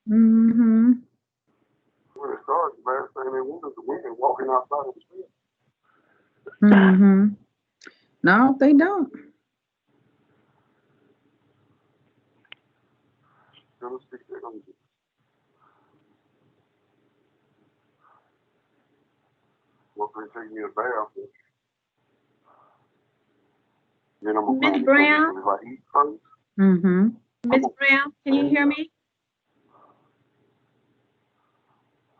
Mm-hmm. When it started, the last thing they wanted was the women walking outside of the street. Mm-hmm. No, they don't. Well, they take me a bath. Then I'm Miss Brown? If I eat first. Mm-hmm. Miss Brown, can you hear me?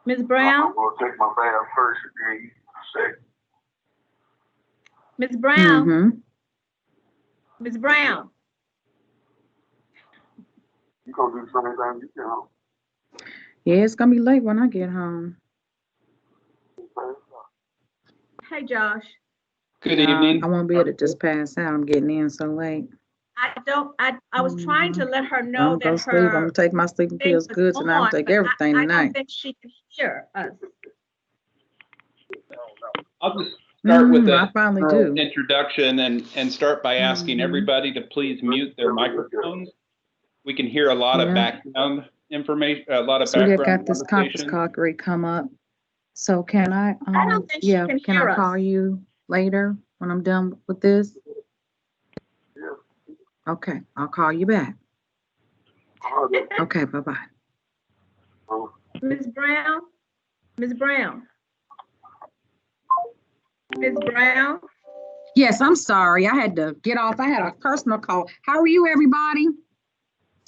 Miss Brown? I'm going to take my bath first and then eat second. Miss Brown? Mm-hmm. Miss Brown? You going to do the same thing you get home. Yeah, it's gonna be late when I get home. Hey, Josh. Good evening. I won't be able to just pass out. I'm getting in so late. I was trying to let her know I'm that gonna sleep. I'm her gonna take my sleeping thing pills was good tonight. I'm on, gonna take but everything I don't tonight. think she can hear us. I'll just start with I a finally do. introduction and start by asking everybody to please mute their microphones. We can hear a lot of background information, a lot of So we background got this conference conversation. call already come up. So can I? I don't think she can Can hear I call us. you later when I'm done with this? Yeah. Okay, I'll call you back. Okay, bye-bye. Miss Brown? Miss Brown? Miss Brown? Yes, I'm sorry. I had to get off. I had a personal call. How are you, everybody?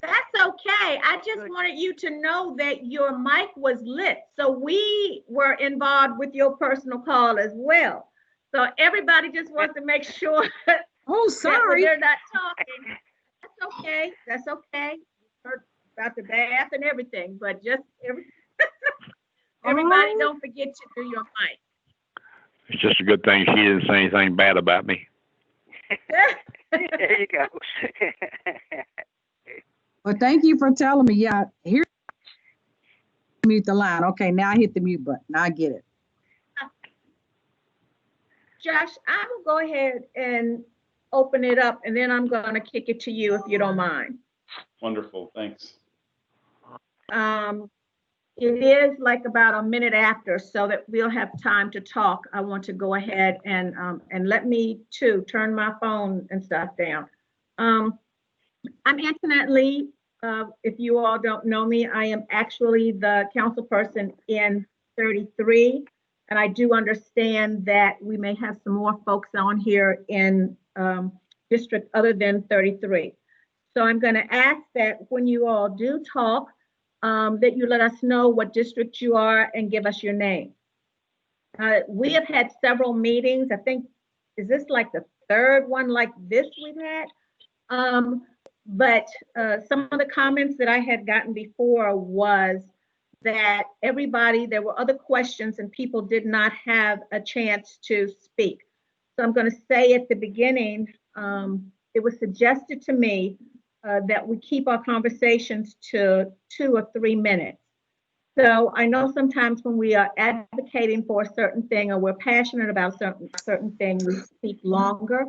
That's okay. I just wanted you to know that your mic was lit. So we were involved with your personal call as well. So everybody just wants to make sure Oh, that when sorry. they're not talking. That's okay. That's okay. Heard about the bath and everything, but just everybody don't forget to do your mic. It's just a good thing she didn't say anything bad about me. There you go. Well, thank you for telling me. Yeah, here. Mute the line. Okay, now I hit the mute button. Now I get it. Josh, I will go ahead and open it up, and then I'm going to kick it to you if you don't mind. Wonderful, thanks. It is like about a minute after, so that we'll have time to talk. I want to go ahead and let me too turn my phone and stuff down. I'm Antoinette Lee. If you all don't know me, I am actually the council person in 33, and I do understand that we may have some more folks on here in district other than 33. So I'm going to ask that when you all do talk, that you let us know what district you are and give us your name. We have had several meetings. I think, is this like the third one like this we've had? But some of the comments that I had gotten before was that there were other questions and people did not have a chance to speak. So I'm going to say at the beginning, it was suggested to me that we keep our conversations to 2 or 3 minutes. So I know sometimes when we are advocating for a certain thing or we're passionate about certain thing, we speak longer.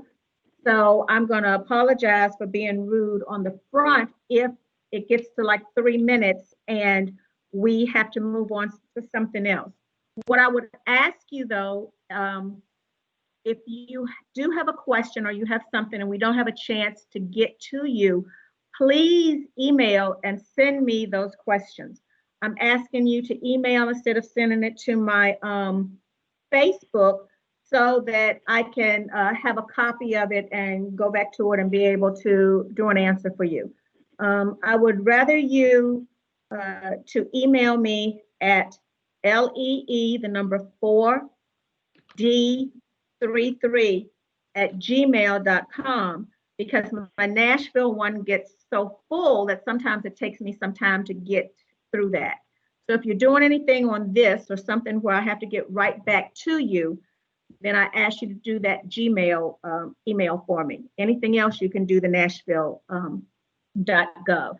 So I'm going to apologize for being rude on the front if it gets to like 3 minutes and we have to move on to something else. What I would ask you though, if you do have a question or you have something and we don't have a chance to get to you, please email and send me those questions. I'm asking you to email instead of sending it to my Facebook so that I can have a copy of it and go back to it and be able to do an answer for you. I would rather you to email me at lee4d33@gmail.com because my Nashville one gets so full that sometimes it takes me some time to get through that. So if you're doing anything on this or something where I have to get right back to you, then I ask you to do that Gmail email for me. Anything else, you can do the Nashville.gov.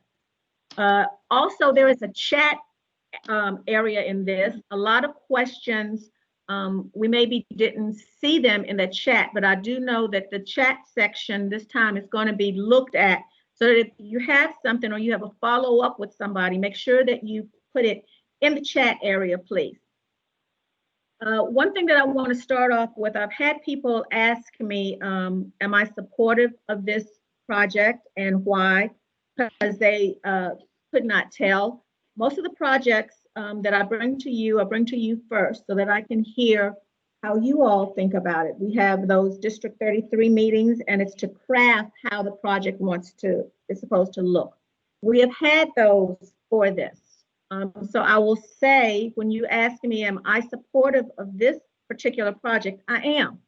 Also, there is a chat area in this. A lot of questions, we maybe didn't see them in the chat, but I do know that the chat section this time is going to be looked at So that if you have something or you have a follow-up with somebody, make sure that you put it in the chat area, please. One thing that I want to start off with, I've had people ask me, am I supportive of this project and why? Because they could not tell. Most of the projects that I bring to you first so that I can hear how you all think about it. We have those District 33 meetings, and it's to craft how the project is supposed to look. We have had those for this. So I will say, when you ask me, am I supportive of this particular project? I am.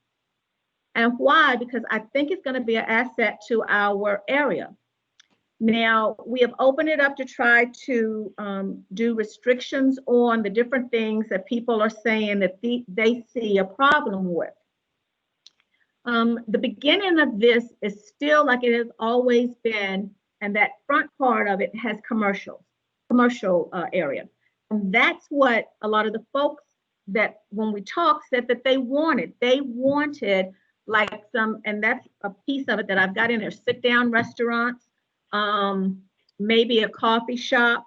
And why? Because I think it's going to be an asset to our area. Now, we have opened it up to try to do restrictions on the different things that people are saying that they see a problem with. The beginning of this is still like it has always been, and that front part of it has commercial area. And that's what a lot of the folks that when we talked said that they wanted. They wanted like some, and that's a piece of it that I've got in there, sit down restaurants, maybe a coffee shop,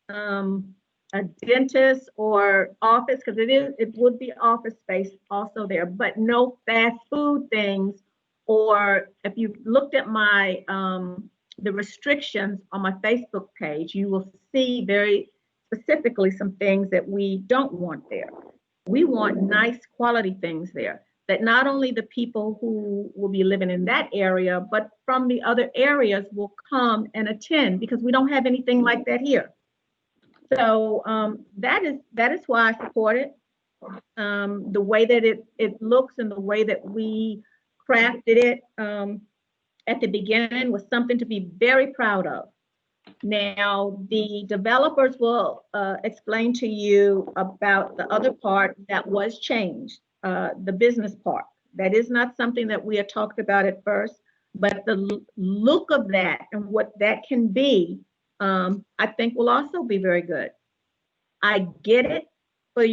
a dentist or office, because it would be office space also there, but no fast food things. Or if you looked at my the restrictions on my Facebook page, you will see very specifically some things that we don't want there. We want nice quality things there, that not only the people who will be living in that area, but from the other areas will come and attend, because we don't have anything like that here. So that is why I support it. The way that it looks and the way that we crafted it at the beginning was something to be very proud of. Now, the developers will explain to you about the other part that was changed, the business part. That is not something that we had talked about at first, but the look of that and what that can be, I think will also be very good. I get it for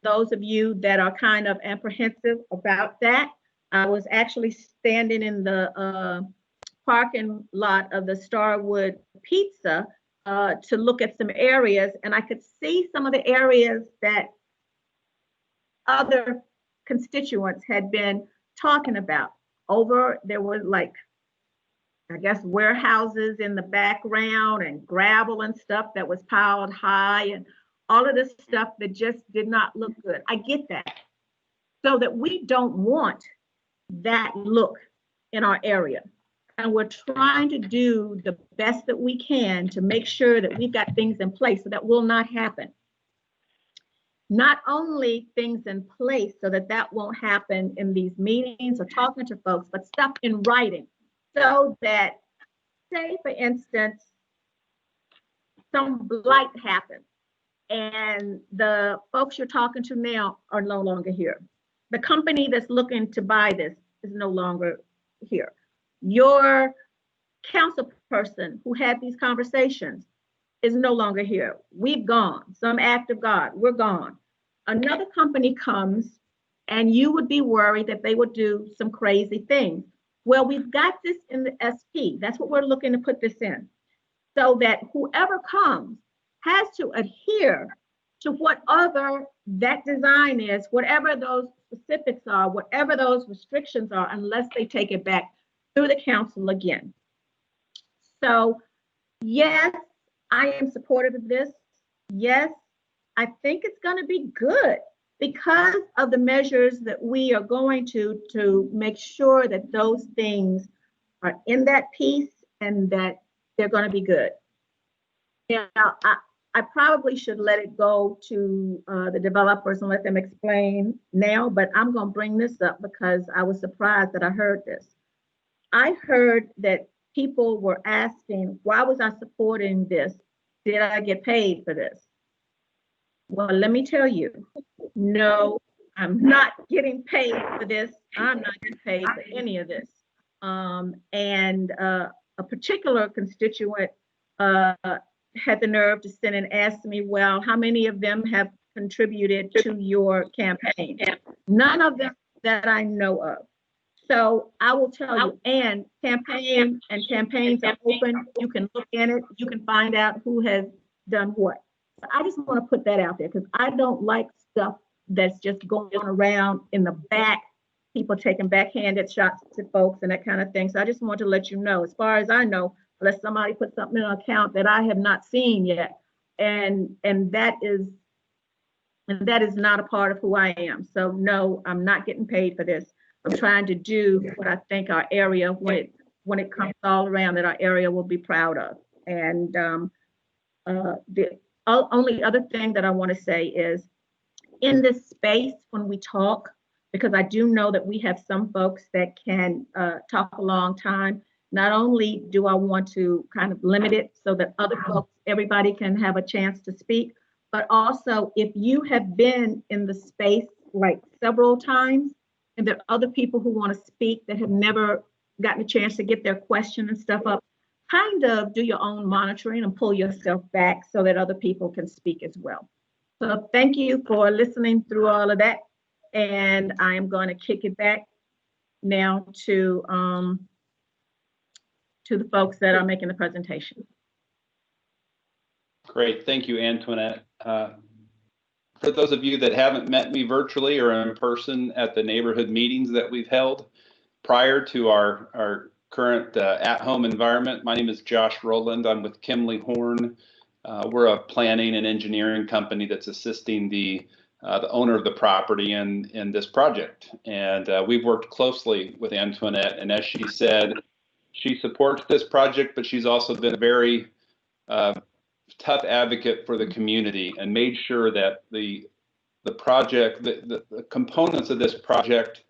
those of you that are kind of apprehensive about that. I was actually standing in the parking lot of the Starwood Pizza to look at some areas, and I could see some of the areas that other constituents had been talking about. There were like, I guess, warehouses in the background and gravel and stuff that was piled high and all of this stuff that just did not look good. I get that. So that we don't want that look in our area. And we're trying to do the best that we can to make sure that we've got things in place so that will not happen. Not only things in place so that that won't happen in these meetings or talking to folks, but stuff in writing. So that, say, for instance, some blight happens and the folks you're talking to now are no longer here. The company that's looking to buy this is no longer here. Your council person who had these conversations is no longer here. We've gone. Some act of God, we're gone. Another company comes and you would be worried that they would do some crazy things. Well, we've got this in the SP. That's what we're looking to put this in, so that whoever comes has to adhere to whatever that design is, whatever those specifics are, whatever those restrictions are, unless they take it back through the council again. So yes, I am supportive of this. Yes, I think it's going to be good because of the measures that we are going to make sure that those things are in that piece and that they're going to be good. Now, I probably should let it go to the developers and let them explain now, but I'm going to bring this up because I was surprised that I heard this. I heard that people were asking, why was I supporting this? Did I get paid for this? Well, let me tell you, no, I'm not getting paid for this. I'm not getting paid for any of this. And a particular constituent had the nerve to send and ask me, well, how many of them have contributed to your campaign? None of them that I know of. So I will tell you, and campaigns are open. You can look in it. You can find out who has done what. I just want to put that out there because I don't like stuff that's just going around in the back, people taking backhanded shots at folks and that kind of thing. So I just want to let you know, as far as I know, unless somebody put something in an account that I have not seen yet, and that is not a part of who I am. So no, I'm not getting paid for this. I'm trying to do what I think our area, when it comes all around, that our area will be proud of. And the only other thing that I want to say is, in this space when we talk, because I do know that we have some folks that can talk a long time, not only do I want to kind of limit it so that other folks, everybody can have a chance to speak, but also if you have been in the space like several times and there are other people who want to speak that have never gotten a chance to get their question and stuff up, kind of do your own monitoring and pull yourself back so that other people can speak as well. So thank you for listening through all of that. And I am going to kick it back now to the folks that are making the presentation. Great, thank you, Antoinette. For those of you that haven't met me virtually or in person at the neighborhood meetings that we've held prior to our current at-home environment, my name is Josh Rowland. I'm with Kimley Horn. We're a planning and engineering company that's assisting the owner of the property in this project. And we've worked closely with Antoinette. And as she said, she supports this project, but she's also been a very tough advocate for the community and made sure that the project, the components of this project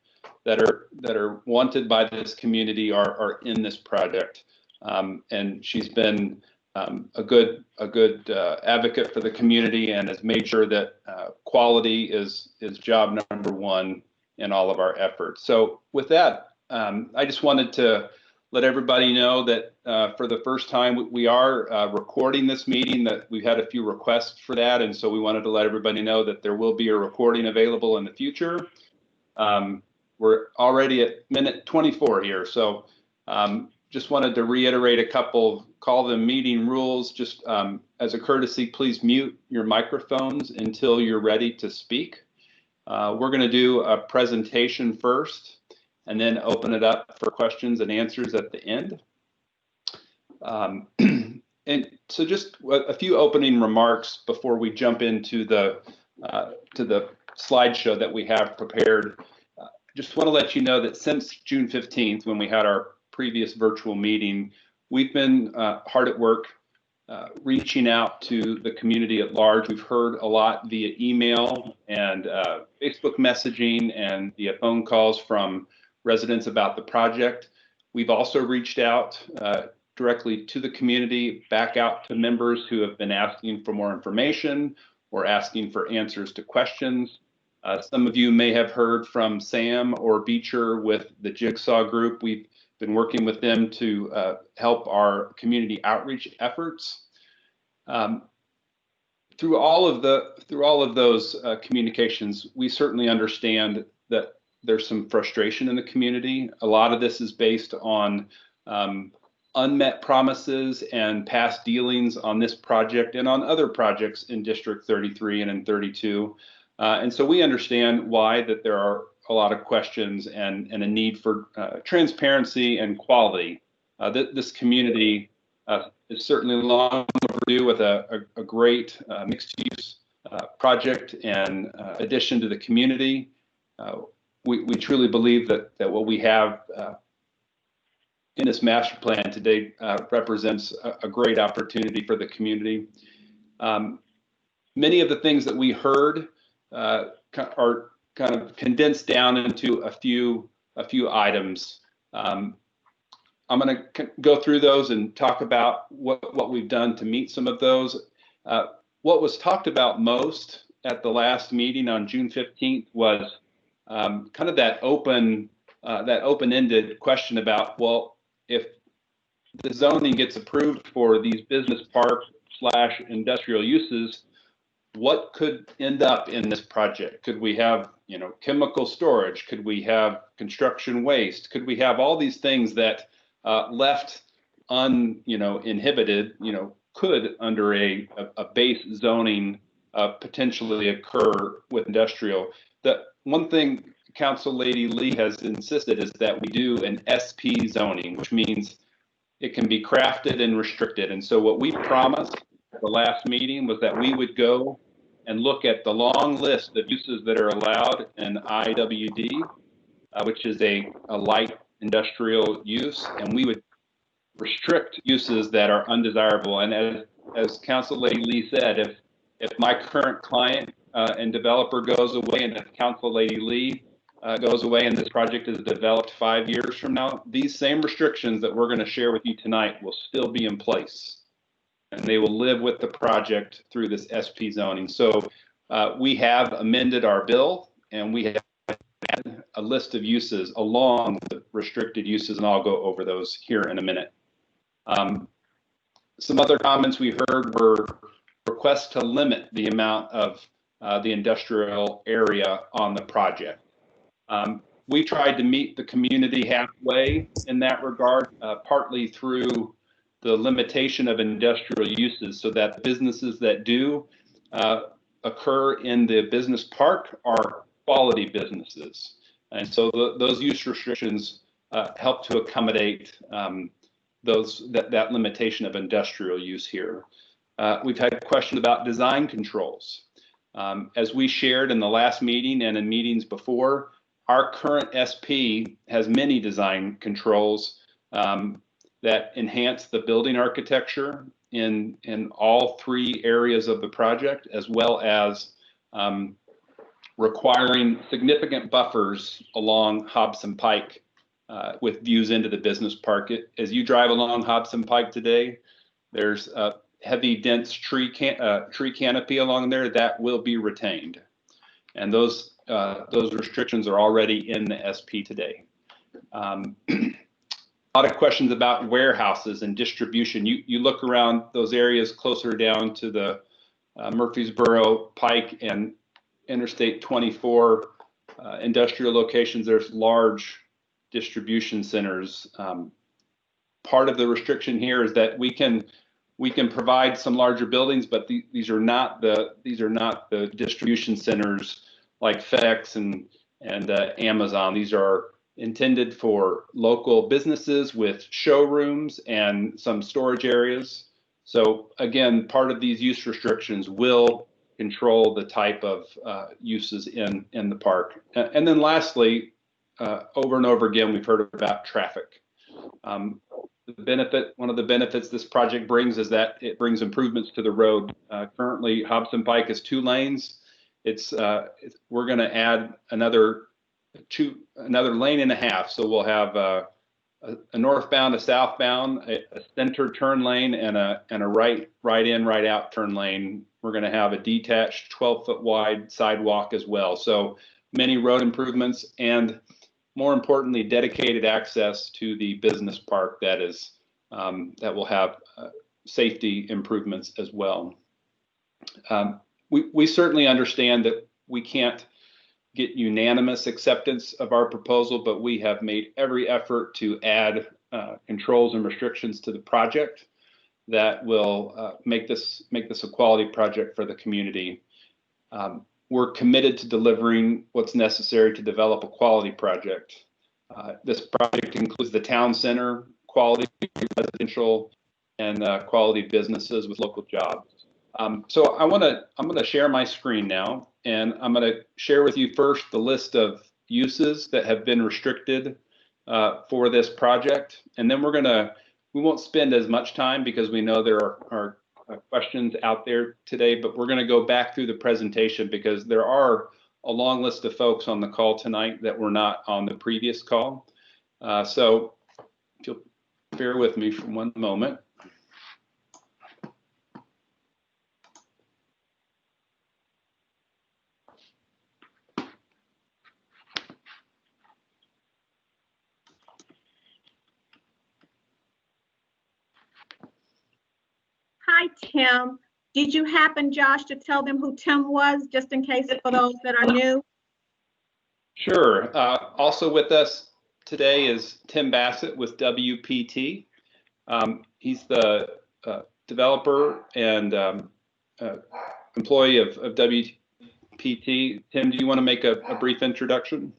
that are wanted by this community are in this project. And she's been a good advocate for the community and has made sure that quality is job number one in all of our efforts. So with that, I just wanted to let everybody know that for the first time we are recording this meeting, that we've had a few requests for that, and so we wanted to let everybody know that there will be a recording available in the future. We're already at minute 24 here, so just wanted to reiterate a couple, call them meeting rules. Just as a courtesy, please mute your microphones until you're ready to speak. We're going to do a presentation first and then open it up for questions and answers at the end. And so just a few opening remarks before we jump into the slideshow that we have prepared. Just want to let you know that since June 15th, when we had our previous virtual meeting, we've been hard at work reaching out to the community at large. We've heard a lot via email and Facebook messaging and via phone calls from residents about the project. We've also reached out directly to the community, back out to members who have been asking for more information or asking for answers to questions. Some of you may have heard from Sam or Beecher with the Jigsaw Group. We've been working with them to help our community outreach efforts. Through all of those communications, we certainly understand that there's some frustration in the community. A lot of this is based on unmet promises and past dealings on this project and on other projects in District 33 and in 32. And so we understand why that there are a lot of questions and a need for transparency and quality. This community is certainly long overdue with a great mixed-use project and addition to the community. We truly believe that what we have in this master plan today represents a great opportunity for the community. Many of the things that we heard are kind of condensed down into a few items. I'm going to go through those and talk about what we've done to meet some of those. What was talked about most at the last meeting on June 15th was kind of that open-ended question about, well, if the zoning gets approved for these business park / industrial uses, what could end up in this project? Could we have chemical storage? Could we have construction waste? Could we have all these things that left uninhibited, could under a base zoning potentially occur with industrial? The one thing Council Lady Lee has insisted is that we do an SP zoning, which means it can be crafted and restricted. And so what we promised at the last meeting was that we would go and look at the long list of uses that are allowed in IWD, which is a light industrial use, and we would restrict uses that are undesirable. And as Council Lady Lee said, if my current client and developer goes away, and if Council Lady Lee goes away and this project is developed 5 years from now, these same restrictions that we're going to share with you tonight will still be in place, and they will live with the project through this SP zoning. So we have amended our bill, and we have added a list of uses along the restricted uses, and I'll go over those here in a minute. Some other comments we heard were requests to limit the amount of the industrial area on the project. We tried to meet the community halfway in that regard, partly through the limitation of industrial uses, so that businesses that do occur in the business park are quality businesses. And so those use restrictions help to accommodate that limitation of industrial use here. We've had questions about design controls. As we shared in the last meeting and in meetings before, our current SP has many design controls that enhance the building architecture in all three areas of the project, as well as requiring significant buffers along Hobson Pike with views into the business park. As you drive along Hobson Pike today, there's a heavy, dense tree canopy along there that will be retained, and those restrictions are already in the SP today. A lot of questions about warehouses and distribution. You look around those areas closer down to the Murfreesboro Pike and Interstate 24 industrial locations. There's large distribution centers. Part of the restriction here is that we can provide some larger buildings, but these are not the distribution centers like FedEx and Amazon. These are intended for local businesses with showrooms and some storage areas. So again, part of these use restrictions will control the type of uses in the park. And then lastly, over and over again, we've heard about traffic. One of the benefits this project brings is that it brings improvements to the road. Currently, Hobson Pike is 2 lanes. We're going to add another lane and a half. So we'll have a northbound, a southbound, a center turn lane, and a right in, right out turn lane. We're going to have a detached 12-foot wide sidewalk as well. So many road improvements, and more importantly, dedicated access to the business park that will have safety improvements as well. We certainly understand that we can't get unanimous acceptance of our proposal, but we have made every effort to add controls and restrictions to the project that will make this a quality project for the community. We're committed to delivering what's necessary to develop a quality project. This project includes the town center, quality residential, and quality businesses with local jobs. So I'm going to share my screen now, and I'm going to share with you first the list of uses that have been restricted for this project, and then we won't spend as much time because we know there are questions out there today, but we're going to go back through the presentation because there are a long list of folks on the call tonight that were not on the previous call. So if you'll bear with me for one moment. Hi, Tim. Did you happen, Josh, to tell them who Tim was, just in case for those that are new? Sure. Also with us today is Tim Bassett with WPT. He's the developer and employee of WPT. Tim, do you want to make a brief introduction?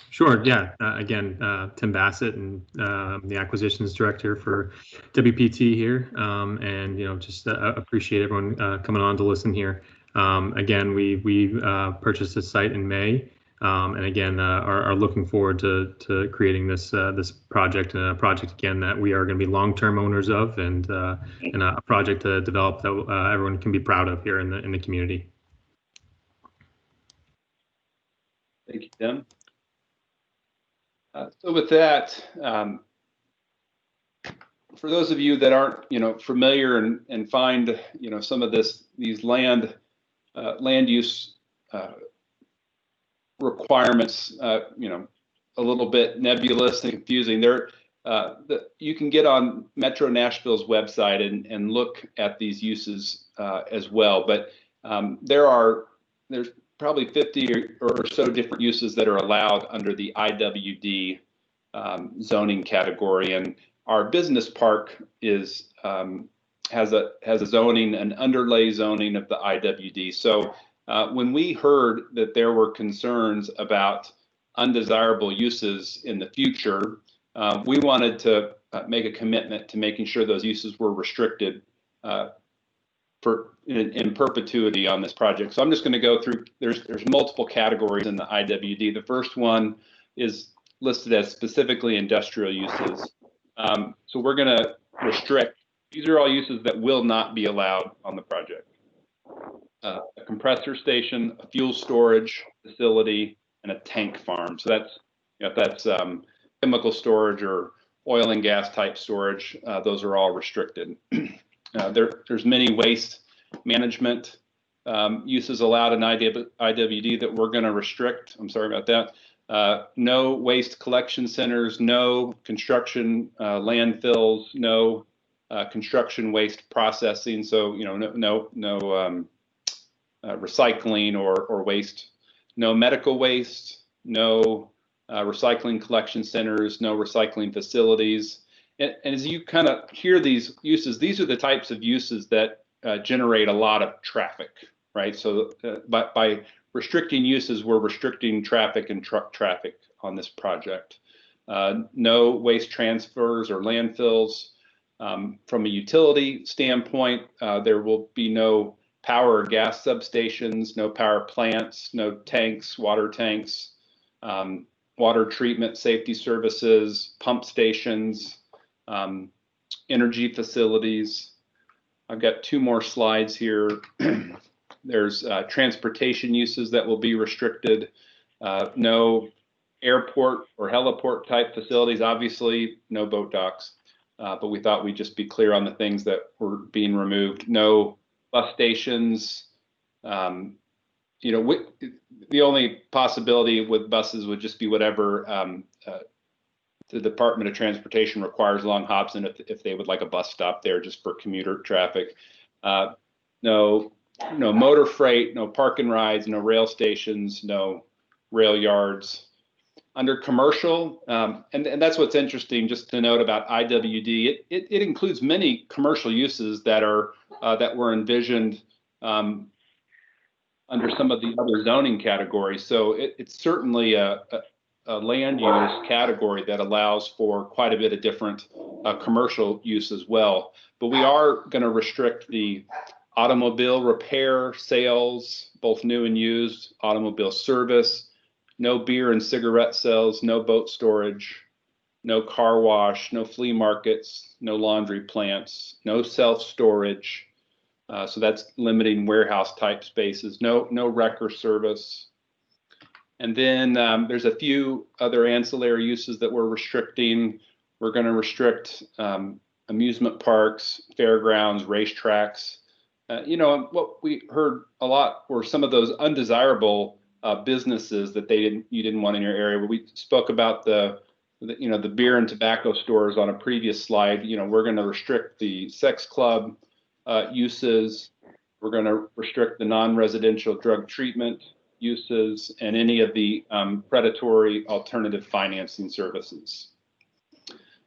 Sure. Yeah. Again, Tim Bassett, and the acquisitions director for WPT here. And just appreciate everyone coming on to listen here. Again, we purchased this site in May, and again are looking forward to creating this project, and a project again that we are going to be long-term owners of, and a project to develop that everyone can be proud of here in the community. Thank you, Tim. So with that, for those of you that aren't, familiar and find, some of these land use requirements, a little bit nebulous and confusing. You can get on Metro Nashville's website and look at these uses as well. But there's probably 50 or so different uses that are allowed under the IWD zoning category, and our business park has a zoning, an underlay zoning of the IWD. So when we heard that there were concerns about undesirable uses in the future, we wanted to make a commitment to making sure those uses were restricted in perpetuity on this project. So I'm just going to go through. There's multiple categories in the IWD. The first one is listed as specifically industrial uses. So we're going to restrict. These are all uses that will not be allowed on the project. A compressor station, a fuel storage facility, and a tank farm. So that's chemical storage or oil and gas type storage. Those are all restricted. There's many waste management uses allowed in IWD that we're going to restrict. I'm sorry about that. No waste collection centers, no construction landfills, no construction waste processing. So no recycling or waste, no medical waste, no recycling collection centers, no recycling facilities. And as you kind of hear these uses, these are the types of uses that generate a lot of traffic, right? So by restricting uses, we're restricting traffic and truck traffic on this project. No waste transfers or landfills. From a utility standpoint, there will be no power or gas substations, no power plants, no tanks, water tanks, water treatment safety services, pump stations, energy facilities. I've got two more slides here. There's transportation uses that will be restricted. No airport or heliport type facilities, obviously no boat docks, but we thought we'd just be clear on the things that were being removed. No bus stations. The only possibility with buses would just be whatever the Department of Transportation requires along Hobson, if they would like a bus stop there just for commuter traffic. No motor freight, no park and rides, no rail stations, no rail yards. Under commercial, and that's what's interesting just to note about IWD, it includes many commercial uses that were envisioned under some of the other zoning categories. So it's certainly a land use category that allows for quite a bit of different commercial use as well. But we are going to restrict the automobile repair, sales, both new and used, automobile service, no beer and cigarette sales, no boat storage, no car wash, no flea markets, no laundry plants, no self-storage. So that's limiting warehouse type spaces, no wrecker service. And then there's a few other ancillary uses that we're restricting. We're going to restrict amusement parks, fairgrounds, racetracks. What we heard a lot were some of those undesirable businesses that you didn't want in your area. We spoke about the beer and tobacco stores on a previous slide. We're going to restrict the sex club uses. We're going to restrict the non-residential drug treatment uses, and any of the predatory alternative financing services.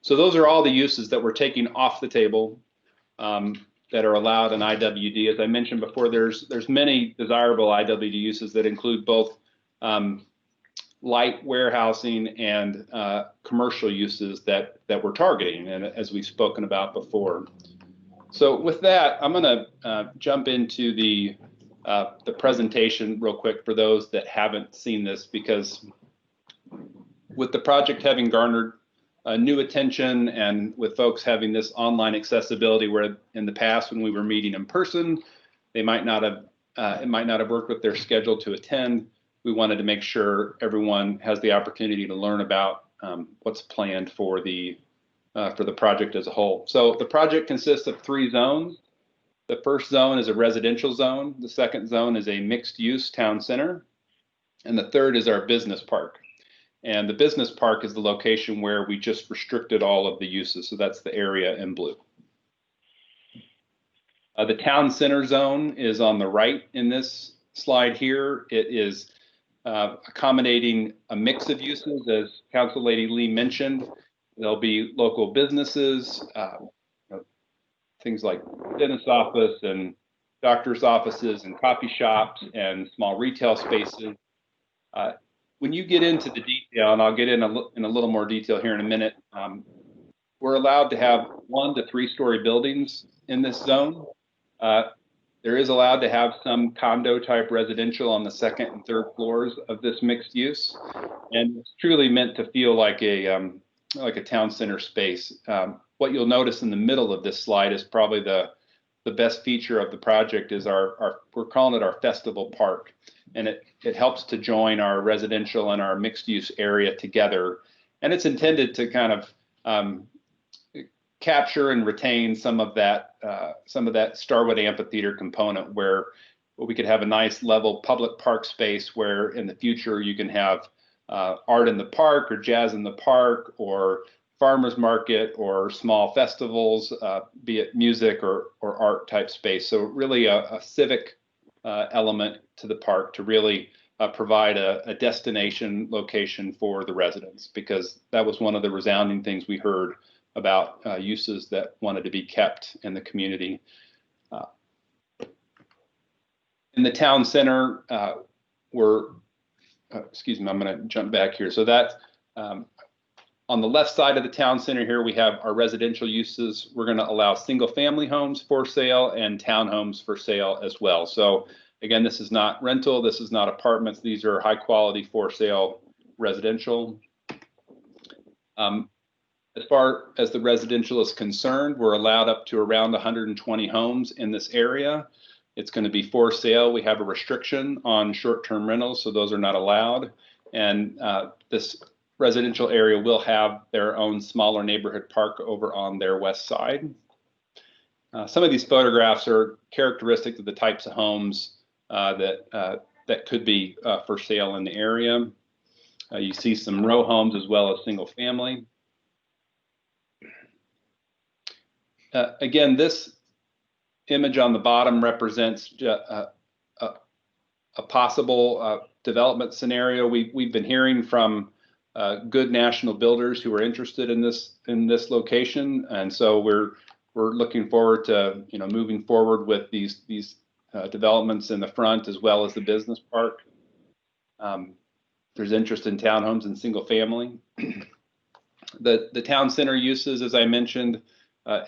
So those are all the uses that we're taking off the table that are allowed in IWD. As I mentioned before, there's many desirable IWD uses that include both light warehousing and commercial uses that we're targeting, and as we've spoken about before. So with that, I'm going to jump into the presentation real quick for those that haven't seen this, because with the project having garnered new attention and with folks having this online accessibility, where in the past when we were meeting in person, they might not have it might not have worked with their schedule to attend. We wanted to make sure everyone has the opportunity to learn about what's planned for the project as a whole. So the project consists of 3 zones. The first zone is a residential zone. The second zone is a mixed-use town center. And the third is our business park. And the business park is the location where we just restricted all of the uses. So that's the area in blue. The town center zone is on the right in this slide here. It is accommodating a mix of uses, as Council Lady Lee mentioned. There'll be local businesses, things like dentist office and doctor's offices and coffee shops and small retail spaces. When you get into the detail, and I'll get in a little more detail here in a minute, we're allowed to have 1 to 3 story buildings in this zone. There is allowed to have some condo type residential on the 2nd and 3rd floors of this mixed use, and it's truly meant to feel like a town center space. What you'll notice in the middle of this slide is probably the best feature of the project is we're calling it our festival park, and it helps to join our residential and our mixed use area together, and it's intended to kind of capture and retain some of that Starwood amphitheater component, where we could have a nice level public park space where in the future you can have art in the park or jazz in the park or farmers market or small festivals, be it music or art type space. So really a civic element to the park to really provide a destination location for the residents, because that was one of the resounding things we heard about uses that wanted to be kept in the community. In the town center, excuse me, I'm going to jump back here. So that on the left side of the town center here, we have our residential uses. We're going to allow single family homes for sale and townhomes for sale as well. So again, this is not rental. This is not apartments. These are high quality for sale residential. As far as the residential is concerned, we're allowed up to around 120 homes in this area. It's going to be for sale. We have a restriction on short-term rentals, so those are not allowed. And this residential area will have their own smaller neighborhood park over on their west side. Some of these photographs are characteristic of the types of homes that could be for sale in the area. You see some row homes as well as single family. Again, this image on the bottom represents a possible development scenario. We've been hearing from good national builders who are interested in this location, and so we're looking forward to moving forward with these developments in the front as well as the business park. There's interest in townhomes and single family. The town center uses, as I mentioned,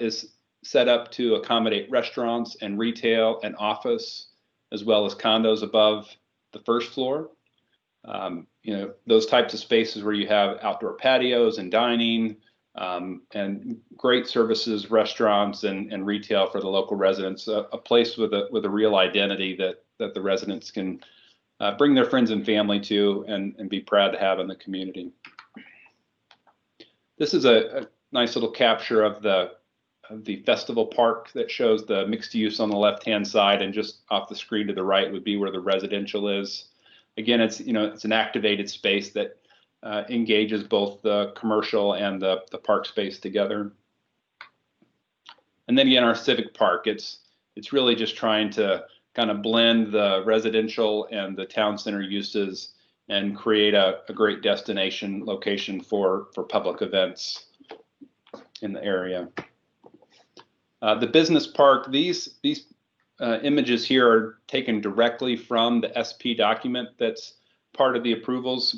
is set up to accommodate restaurants and retail and office, as well as condos above the first floor. Those types of spaces where you have outdoor patios and dining and great services, restaurants and retail for the local residents, a place with a real identity that the residents can bring their friends and family to and be proud to have in the community. This is a nice little capture of the festival park that shows the mixed use on the left-hand side, and just off the screen to the right would be where the residential is. Again, it's an activated space that engages both the commercial and the park space together. And then again, our civic park, it's really just trying to kind of blend the residential and the town center uses and create a great destination location for public events in the area. The business park, these images here are taken directly from the SP document that's part of the approvals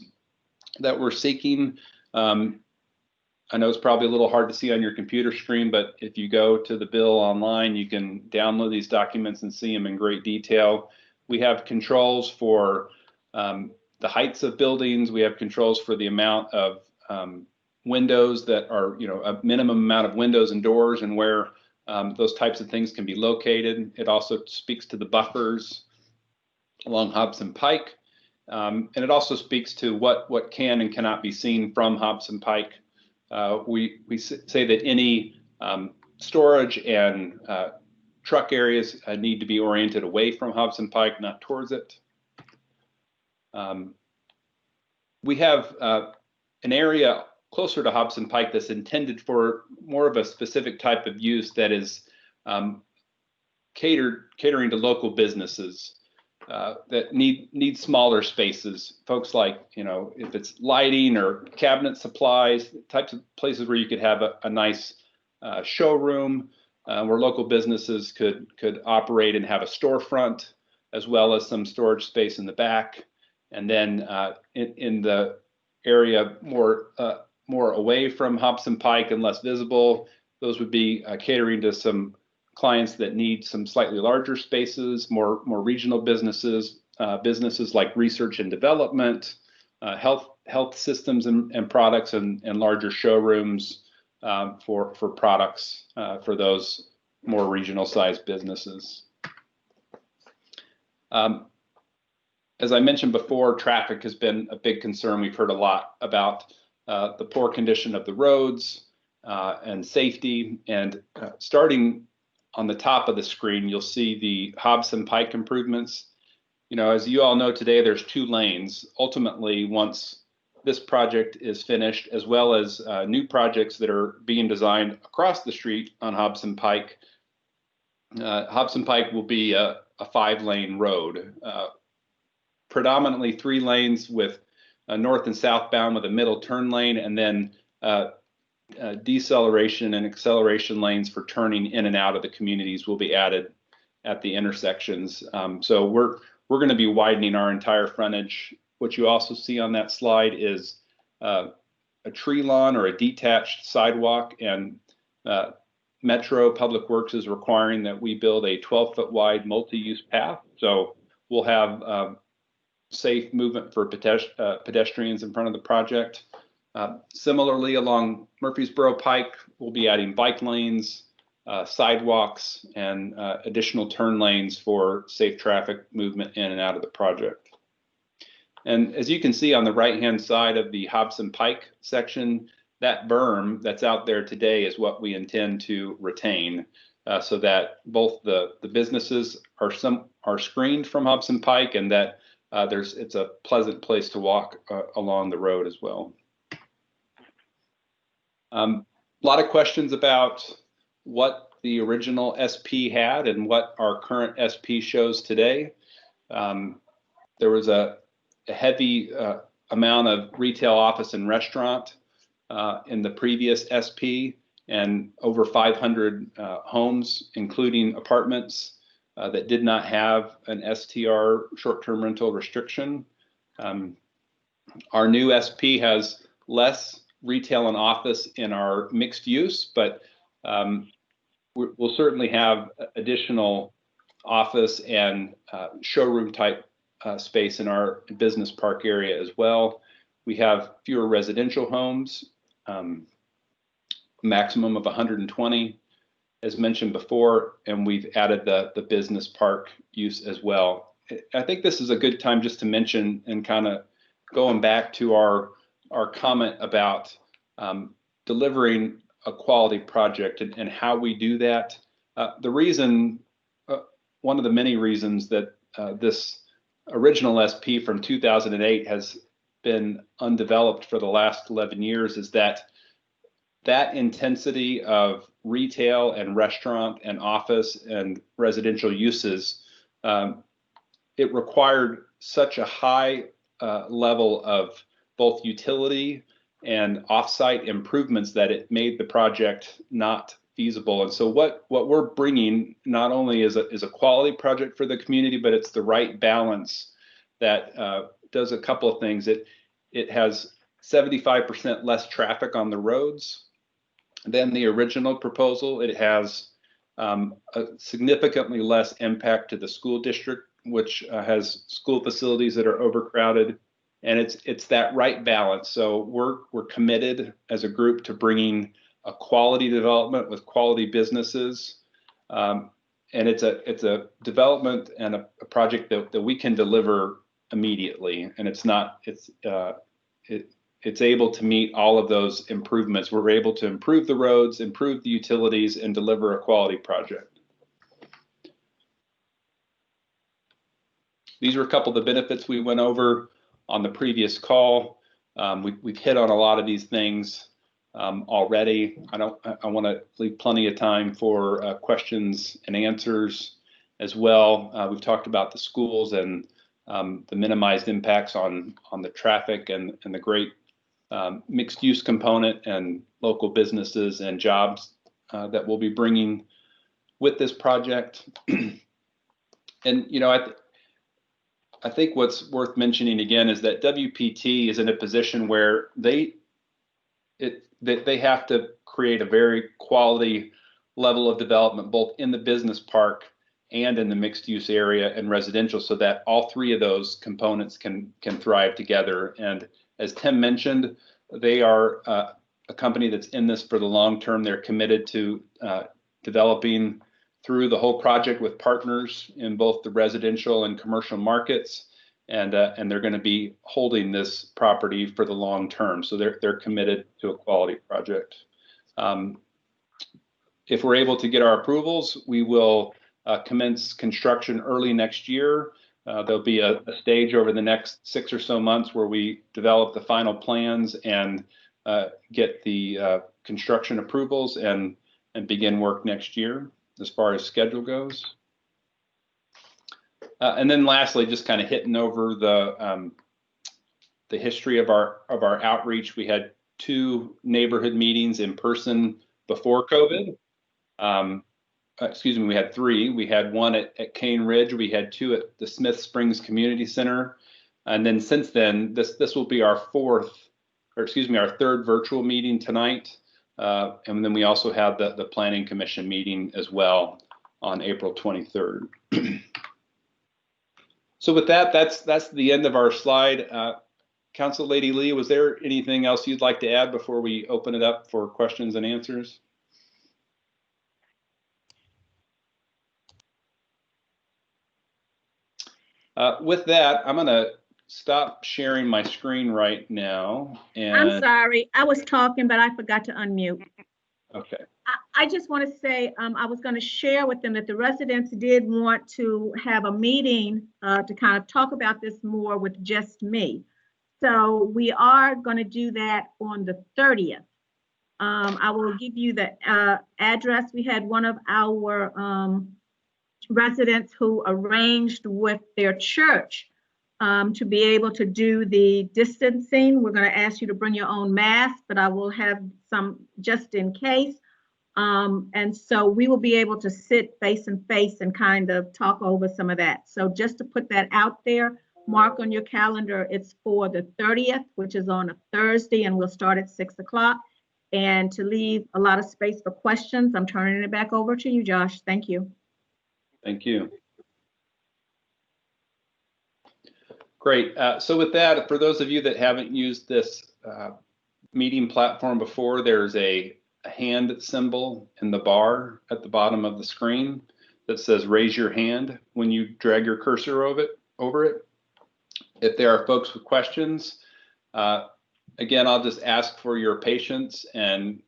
that we're seeking. I know it's probably a little hard to see on your computer screen, but if you go to the bill online, you can download these documents and see them in great detail. We have controls for the heights of buildings. We have controls for the amount of windows that are, a minimum amount of windows and doors, and where those types of things can be located. It also speaks to the buffers along Hobson Pike. And it also speaks to what can and cannot be seen from Hobson Pike. We say that any storage and truck areas need to be oriented away from Hobson Pike, not towards it. We have an area closer to Hobson Pike that's intended for more of a specific type of use that is catering to local businesses that need smaller spaces. Folks like, if it's lighting or cabinet supplies, types of places where you could have a nice showroom where local businesses could operate and have a storefront, as well as some storage space in the back. And then in the area more away from Hobson Pike and less visible, those would be catering to some clients that need some slightly larger spaces, more regional businesses, businesses like research and development, health systems and products, and larger showrooms for products for those more regional sized businesses. As I mentioned before, traffic has been a big concern. We've heard a lot about the poor condition of the roads and safety. And starting on the top of the screen, you'll see the Hobson Pike improvements. As you all know today, there's 2 lanes. Ultimately, once this project is finished, as well as new projects that are being designed across the street on Hobson Pike will be a 5-lane road, predominantly 3 lanes with north and southbound with a middle turn lane, and then deceleration and acceleration lanes for turning in and out of the communities will be added at the intersections. So we're going to be widening our entire frontage. What you also see on that slide is a tree lawn or a detached sidewalk, and Metro Public Works is requiring that we build a 12-foot wide multi-use path. So we'll have safe movement for pedestrians in front of the project. Similarly, along Murfreesboro Pike, we'll be adding bike lanes, sidewalks, and additional turn lanes for safe traffic movement in and out of the project. And as you can see on the right-hand side of the Hobson Pike section, that berm that's out there today is what we intend to retain, so that both the businesses are screened from Hobson Pike, and that it's a pleasant place to walk along the road as well. A lot of questions about what the original SP had and what our current SP shows today. There was a heavy amount of retail, office, and restaurant in the previous SP, and over 500 homes, including apartments, that did not have an STR, short-term rental restriction. Our new SP has less retail and office in our mixed use, but we'll certainly have additional office and showroom type space in our business park area as well. We have fewer residential homes, maximum of 120, as mentioned before, and we've added the business park use as well. I think this is a good time just to mention, and kind of going back to our comment about delivering a quality project and how we do that. The reason, one of the many reasons that this original SP from 2008 has been undeveloped for the last 11 years is that intensity of retail and restaurant and office and residential uses it required such a high level of both utility and offsite improvements that it made the project not feasible. And so what we're bringing not only is a quality project for the community, but it's the right balance that does a couple of things. It has 75% less traffic on the roads than the original proposal. It has a significantly less impact to the school district, which has school facilities that are overcrowded, and it's that right balance. So we're committed as a group to bringing a quality development with quality businesses, and it's a development and a project that we can deliver immediately, and it's able to meet all of those improvements. We're able to improve the roads, improve the utilities, and deliver a quality project. These are a couple of the benefits we went over on the previous call. We've hit on a lot of these things already. I want to leave plenty of time for questions and answers as well. We've talked about the schools and the minimized impacts on the traffic and the great mixed use component and local businesses and jobs that we'll be bringing with this project. And I think what's worth mentioning again is that WPT is in a position where they have to create a very quality level of development, both in the business park and in the mixed use area and residential, so that all three of those components can thrive together. And as Tim mentioned, they are a company that's in this for the long term. They're committed to developing through the whole project with partners in both the residential and commercial markets, and they're going to be holding this property for the long term. So they're committed to a quality project. If we're able to get our approvals, we will commence construction early next year. There'll be a stage over the next 6 or so months where we develop the final plans and get the construction approvals and begin work next year as far as schedule goes. And then lastly, just kind of hitting over the history of our outreach. We had 2 neighborhood meetings in person before COVID. Excuse me, we had 3. We had one at Cane Ridge. We had 2 at the Smith Springs Community Center. And then since then, this will be our 3rd virtual meeting tonight. And then we also have the Planning Commission meeting as well on April 23rd. So with that, that's the end of our slide. Council Lady Lee, was there anything else you'd like to add before we open it up for questions and answers? With that, I'm going to stop sharing my screen right now. And I'm sorry, I was talking, but I forgot to unmute. Okay. I just want to say, I was going to share with them that the residents did want to have a meeting to kind of talk about this more with just me. So we are going to do that on the 30th. I will give you the address. We had one of our residents who arranged with their church to be able to do the distancing. We're going to ask you to bring your own mask, but I will have some just in case. And so we will be able to sit face and face and kind of talk over some of that. So just to put that out there, mark on your calendar, it's for the 30th, which is on a Thursday, and we'll start at 6 o'clock. And to leave a lot of space for questions, I'm turning it back over to you, Josh. Thank you. Thank you. Great. So with that, for those of you that haven't used this meeting platform before, there's a hand symbol in the bar at the bottom of the screen that says raise your hand when you drag your cursor over it. If there are folks with questions, again, I'll just ask for your patience and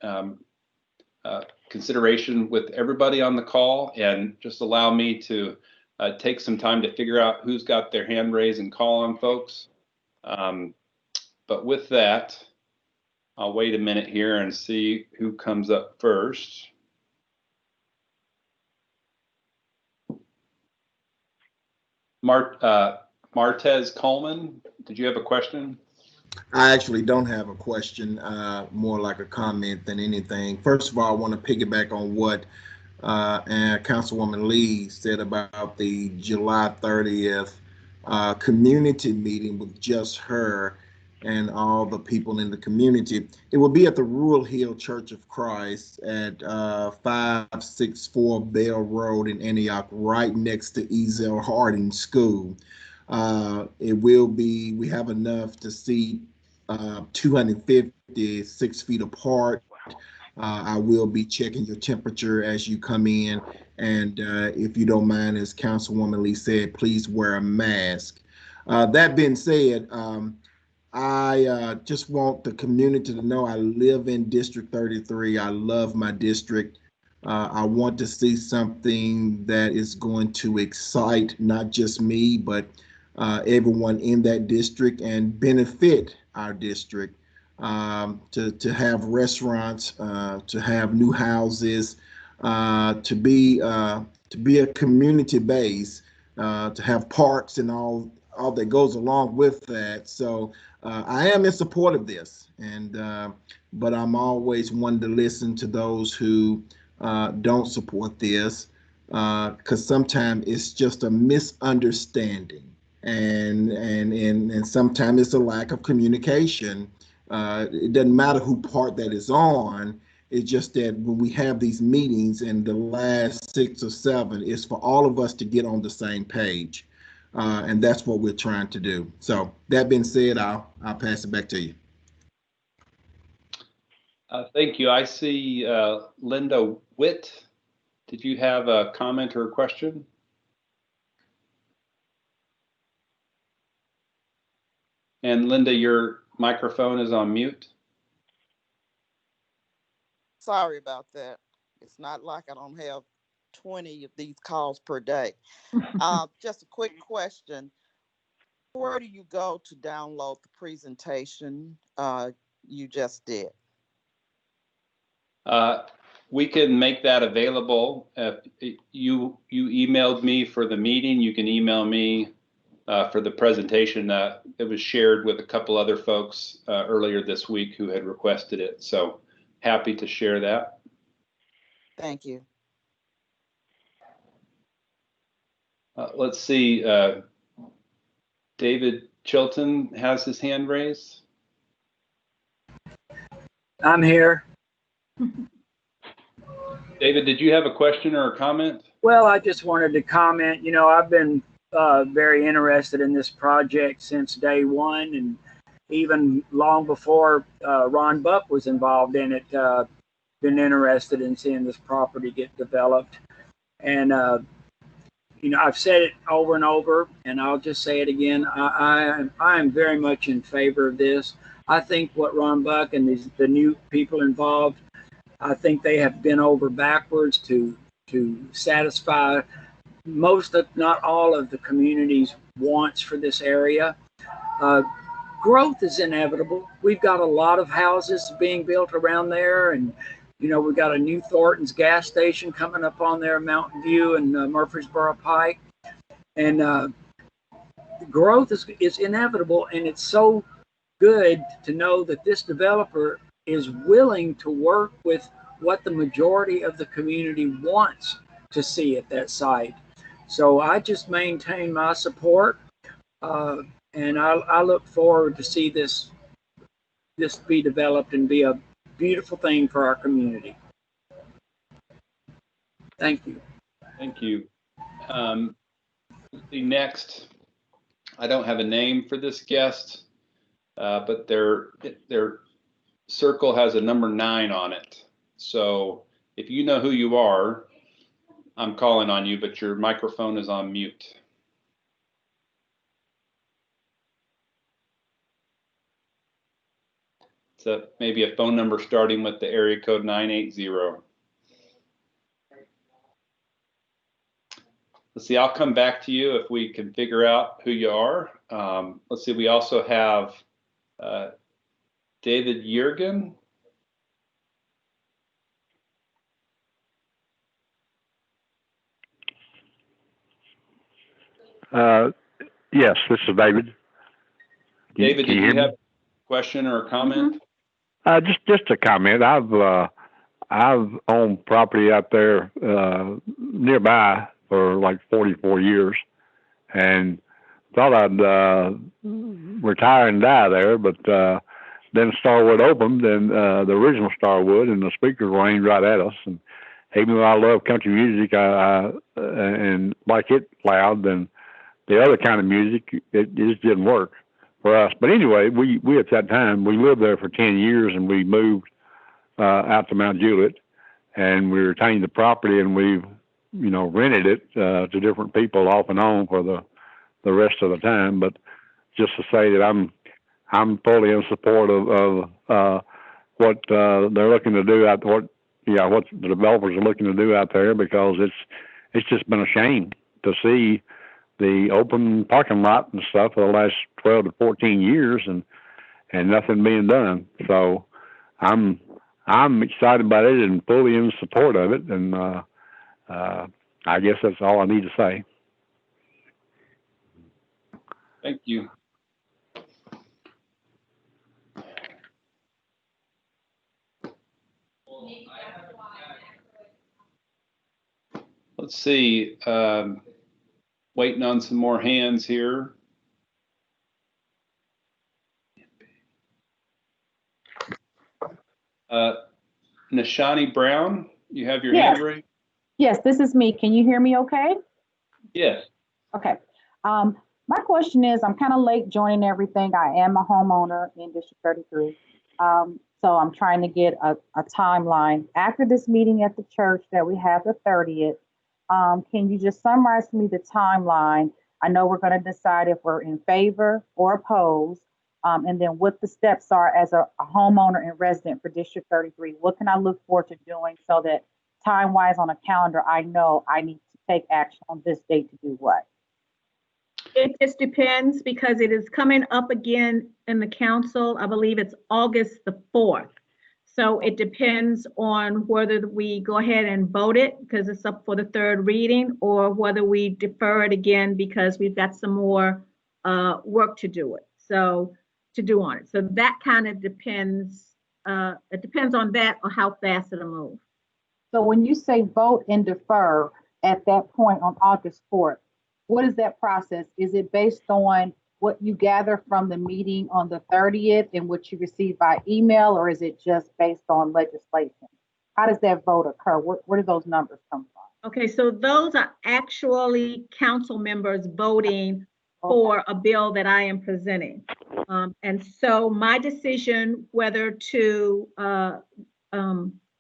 consideration with everybody on the call, and just allow me to take some time to figure out who's got their hand raised and call on folks. But with that, I'll wait a minute here and see who comes up first. Martez Coleman, did you have a question? I actually don't have a question, more like a comment than anything. First of all, I want to piggyback on what and Councilwoman Lee said about the July 30th community meeting with just her and all the people in the community. It will be at the Rural Hill Church of Christ at 564 Bell Road in Antioch, right next to Ezel Harding School. It will be, we have enough to seat 250, 6 feet apart. I will be checking your temperature as you come in. And if you don't mind, as Councilwoman Lee said, please wear a mask. That being said, I just want the community to know I live in District 33. I love my district. I want to see something that is going to excite not just me, but everyone in that district and benefit our district. To have restaurants, to have new houses, to be a community base, to have parks and all that goes along with that. So I am in support of this, and but I'm always one to listen to those who don't support this, because sometimes it's just a misunderstanding, and sometimes it's a lack of communication. It doesn't matter who part that is on. It's just that when we have these meetings, and the last 6 or 7 is for all of us to get on the same page. And that's what we're trying to do. So that being said, I'll pass it back to you. Thank you. I see Linda Witt. Did you have a comment or a question? And Linda, your microphone is on mute. Sorry about that. It's not like I don't have 20 of these calls per day. Just a quick question. Where do you go to download the presentation you just did? We can make that available. If you emailed me for the meeting, you can email me for the presentation. It was shared with a couple other folks earlier this week who had requested it. So happy to share that. Thank you. Let's see. David Chilton has his hand raised. I'm here. David, did you have a question or a comment? Well, I just wanted to comment. You know, I've been very interested in this project since day one, and even long before Ron Buck was involved in it, been interested in seeing this property get developed. And, you know, I've said it over and over, and I'll just say it again. I am very much in favor of this. I think what Ron Buck and the new people involved, I think they have been over backwards to satisfy most, if not all, of the community's wants for this area. Growth is inevitable. We've got a lot of houses being built around there, and you know, we've got a new Thornton's gas station coming up on there, Mountain View and Murfreesboro Pike, and growth is inevitable. And it's so good to know that this developer is willing to work with what the majority of the community wants to see at that site. So I just maintain my support, and I look forward to see this be developed and be a beautiful thing for our community. Thank you. Thank you. The next, I don't have a name for this guest, but their circle has a number 9 on it. So if you know who you are, I'm calling on you, but your microphone is on mute. So maybe a phone number starting with the area code 980. Let's see, I'll come back to you if we can figure out who you are. Let's see, we also have David Yergin. Yes, this is David. David, Can did hear you me? have a question or a comment? Just a comment. I've owned property out there nearby for like 44 years, and thought I'd retire and die there. But then Starwood opened, and the original Starwood, and the speakers were aimed right at us. And even though I love country music, and like it loud, then the other kind of music, it just didn't work for us. But anyway, we at that time, we lived there for 10 years, and we moved out to Mount Juliet, and we retained the property, and we've, rented it to different people off and on for the rest of the time. But just to say that I'm fully in support of what they're looking to do what the developers are looking to do out there, because it's just been a shame to see the open parking lot and stuff for the last 12 to 14 years and nothing being done. So I'm excited about it and fully in support of it. And I guess that's all I need to say. Thank you. Let's see. Waiting on some more hands here. Nashani Brown, you have your hand raised? Yes, this is me. Can you hear me okay? Yes. Okay. My question is, I'm kind of late joining everything. I am a homeowner in District 33. So I'm trying to get a timeline. After this meeting at the church that we have the 30th, can you just summarize for me the timeline? I know we're going to decide if we're in favor or opposed, and then what the steps are as a homeowner and resident for District 33. What can I look forward to doing so that time-wise on a calendar, I know I need to take action on this date to do what? It just depends, because it is coming up again in the council. I believe it's August the 4th. So it depends on whether we go ahead and vote it because it's up for the third reading, or whether we defer it again because we've got some more work to do on it. So that kind of depends. It depends on that or how fast it'll move. So when you say vote and defer at that point on August 4th, what is that process? Is it based on what you gather from the meeting on the 30th and what you receive by email, or is it just based on legislation? How does that vote occur? Where do those numbers come from? Okay, so those are actually council members voting for a bill that I am presenting. And so my decision whether to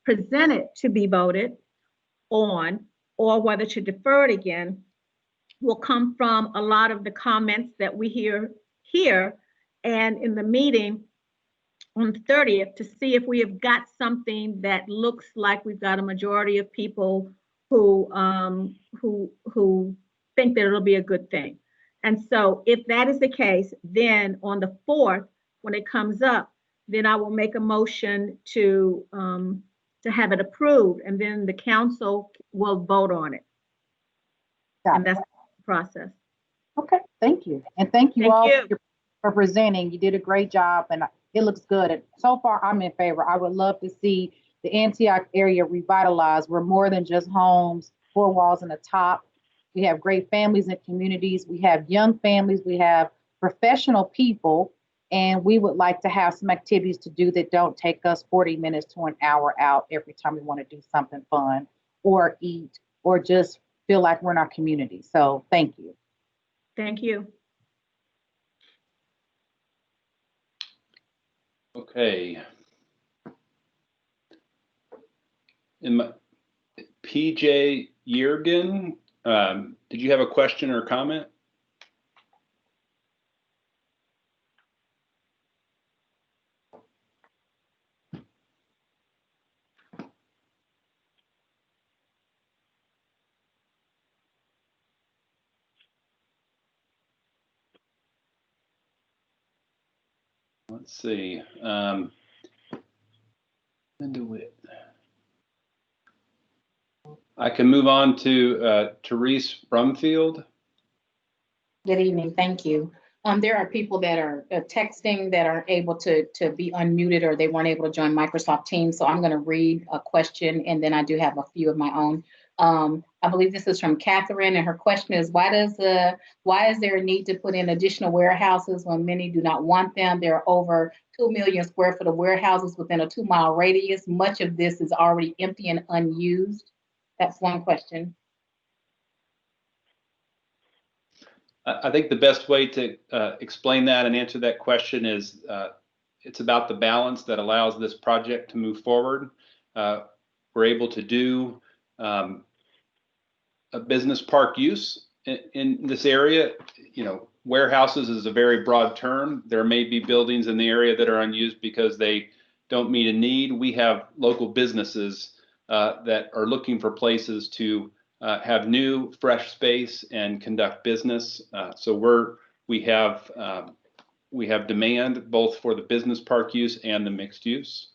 present it to be voted on or whether to defer it again will come from a lot of the comments that we hear here and in the meeting on the 30th to see if we have got something that looks like we've got a majority of people who think that it'll be a good thing. And so if that is the case, then on the 4th, when it comes up, then I will make a motion to have it approved, and then the council will vote on it. And that's the process. Okay, thank you. And thank you all for presenting. You did a great job and it looks good. And so far, I'm in favor. I would love to see the Antioch area revitalized. We're more than just homes, four walls and a top. We have great families and communities. We have young families. We have professional people. And we would like to have some activities to do that don't take us 40 minutes to an hour out every time we want to do something fun or eat or just feel like we're in our community. So thank you. Thank you. Okay. PJ Yergin, did you have a question or comment? Let's see. I can move on to Therese Brumfield. Good evening, thank you. There are people that are texting that aren't able to be unmuted or they weren't able to join Microsoft Teams. So I'm going to read a question and then I do have a few of my own. I believe this is from Catherine, and her question is, why is there a need to put in additional warehouses when many do not want them? There are over 2 million square foot of warehouses within a 2-mile radius. Much of this is already empty and unused. That's one question. I think the best way to explain that and answer that question is it's about the balance that allows this project to move forward. We're able to do a business park use in this area. You know, warehouses is a very broad term. There may be buildings in the area that are unused because they don't meet a need. We have local businesses that are looking for places to have new, fresh space and conduct business. So we have demand both for the business park use and the mixed use.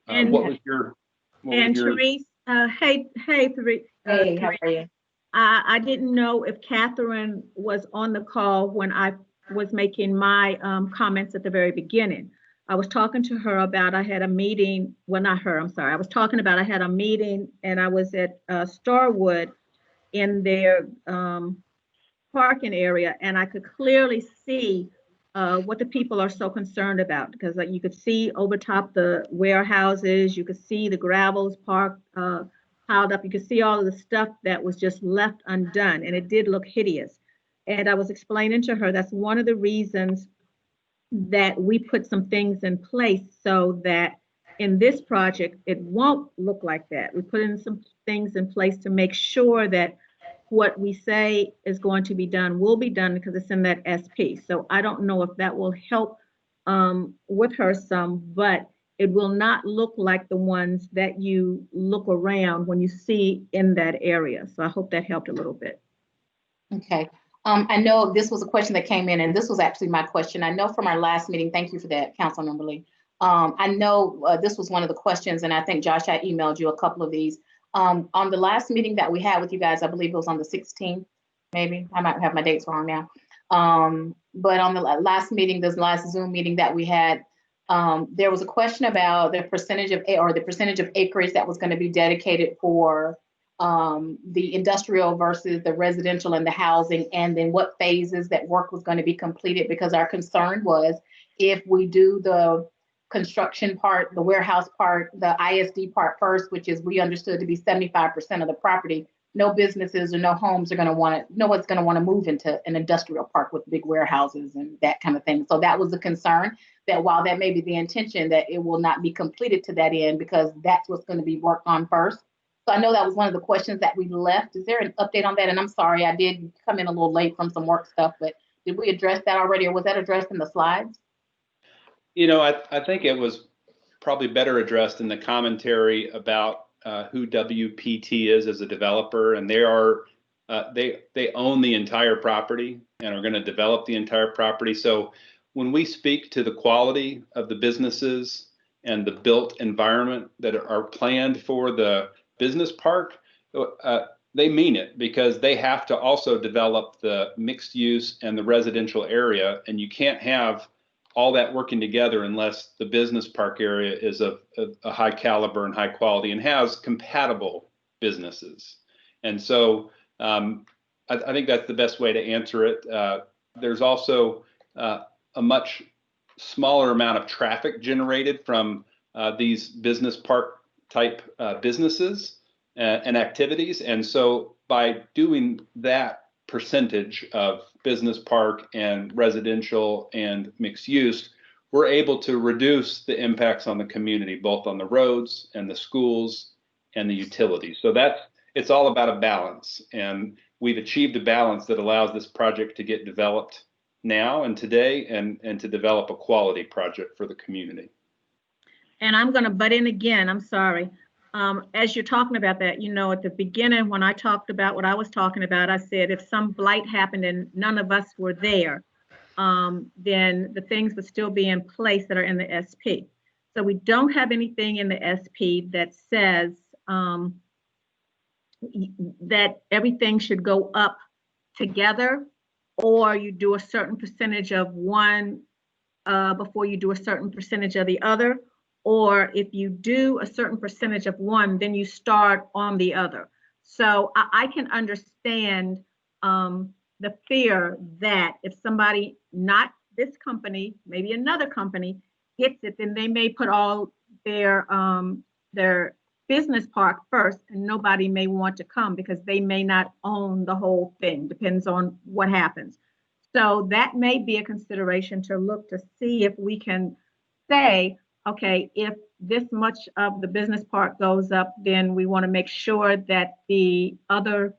And what was your? Therese, hey, Therese. Hey, how are you? I didn't know if Catherine was on the call when I was making my comments at the very beginning. I was talking to her about, I had a meeting, well, not her, I'm sorry. I was talking about, I had a meeting and I was at Starwood in their parking area, and I could clearly see what the people are so concerned about, because you could see over top the warehouses, you could see the gravels parked, piled up, you could see all of the stuff that was just left undone, and it did look hideous. And I was explaining to her that's one of the reasons that we put some things in place so that in this project, it won't look like that. We put in some things in place to make sure that what we say is going to be done will be done, because it's in that SP. So I don't know if that will help with her some, but it will not look like the ones that you look around when you see in that area. So I hope that helped a little bit. Okay. I know this was a question that came in, and this was actually my question. I know from our last meeting, thank you for that, Councilmember Lee. I know this was one of the questions, and I think, Josh, I emailed you a couple of these. On the last meeting that we had with you guys, I believe it was on the 16th, maybe. I might have my dates wrong now. But on the last meeting, this last Zoom meeting that we had, there was a question about the percentage of acreage that was going to be dedicated for the industrial versus the residential and the housing, and then what phases that work was going to be completed, because our concern was if we do the construction part, the warehouse part, the ISD part first, which is we understood to be 75% of the property, no businesses or no homes are going to want to, no one's going to want to move into an industrial park with big warehouses and that kind of thing. So that was the concern, that while that may be the intention, that it will not be completed to that end, because that's what's going to be worked on first. So I know that was one of the questions that we left. Is there an update on that? And I'm sorry, I did come in a little late from some work stuff, but did we address that already, or was that addressed in the slides? You know, I think it was probably better addressed in the commentary about who WPT is as a developer, and they own the entire property and are going to develop the entire property. So when we speak to the quality of the businesses and the built environment that are planned for the business park, they mean it, because they have to also develop the mixed use and the residential area, and you can't have all that working together unless the business park area is of a high caliber and high quality and has compatible businesses. And so I think that's the best way to answer it. There's also a much smaller amount of traffic generated from these business park type businesses and activities. And so by doing that percentage of business park and residential and mixed use, we're able to reduce the impacts on the community, both on the roads and the schools and the utilities. So it's all about a balance. And we've achieved a balance that allows this project to get developed now and today, and to develop a quality project for the community. And I'm going to butt in again, I'm sorry. As you're talking about that, you know, at the beginning, when I talked about what I was talking about, I said if some blight happened and none of us were there, then the things would still be in place that are in the SP. So we don't have anything in the SP that says that everything should go up together, or you do a certain percentage of one before you do a certain percentage of the other, or if you do a certain percentage of one, then you start on the other. So I can understand the fear that if somebody, not this company, maybe another company gets it, then they may put all their business park first, and nobody may want to come because they may not own the whole thing. Depends on what happens. So that may be a consideration to look to see if we can say, okay, if this much of the business part goes up, then we want to make sure that the other